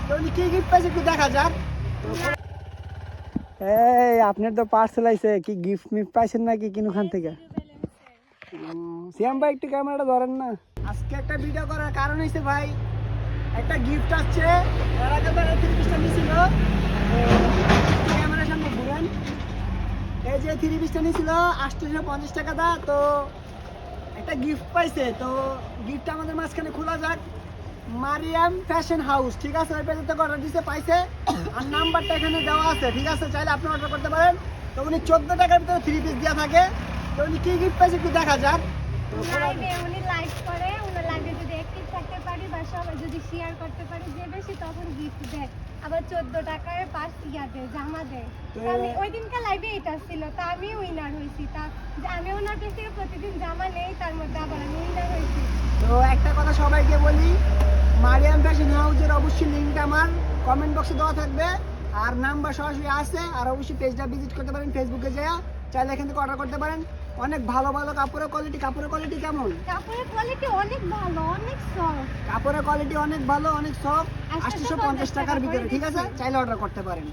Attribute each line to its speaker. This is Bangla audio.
Speaker 1: তো উনি কি গিফট পাইছে একটু দেখা যাক। এই আপনার তো পার্সেল আইছে, কি গিফট মিফট পাইছেন নাকি কিনুখান থেকে? সিয়াম ভাই একটু ক্যামেরাটা ধরেন না। আজকে একটা ভিডিও করার কারণ হইছে ভাই, একটা গিফট আসছে। এর আগে তো 30 নিছিল, ক্যামেরার সামনে ঘুরেন। এই যে 30 নিছিল 850 টাকা দা। তো একটা গিফট পাইছে, তো গিফটটা আমাদের মাঝখানে খোলা যাক। মারিয়াম ফ্যাশন হাউস, ঠিক আছে, ওই পেজে থেকে অর্ডার দিতে পাইছে, আর নাম্বারটা এখানে দেওয়া আছে, ঠিক আছে, চাইলে আপনি অর্ডার করতে পারেন। তো উনি 14 টাকার ভিতরে 3 পিস দেওয়া থাকে। তো উনি কি গিফট পাইছে একটু দেখা যাক।
Speaker 2: লাইভে উনি লাইভ করে, উনি লাইভে যদি অ্যাক্টিভ থাকতে পারি বা সবাই যদি শেয়ার করতে পারি যে বেশি, তখন গিফট দেয়। আবার 14 টাকার পাঁচ দেয়, জামা দেয়। তো আমি ওই দিনকার লাইভে এটা ছিল, তা আমি উইনার হয়েছি। তা আমি ওনার কাছ থেকে প্রতিদিন জামা নেই, তার মধ্যে আবার আমি উইনার হয়েছি।
Speaker 1: তো একটা কথা সবাইকে বলি, মারিয়াম ফ্যাশন হাউসের অবশ্যই লিঙ্ক আমার কমেন্ট বক্সে দেওয়া থাকবে, আর নাম্বার সরাসরি আছে। আর অবশ্যই পেজটা ভিজিট করতে পারেন, ফেসবুকে যাওয়া চাইলে এখান থেকে অর্ডার করতে পারেন। অনেক ভালো ভালো কাপড়ের কোয়ালিটি। কাপড়ের কোয়ালিটি কেমন?
Speaker 2: কাপড়ের কোয়ালিটি অনেক ভালো, অনেক সফট।
Speaker 1: কাপড়ের কোয়ালিটি অনেক ভালো, অনেক সফট। 850 টাকার ভিতরে, ঠিক আছে, চাইলে অর্ডার করতে পারেন।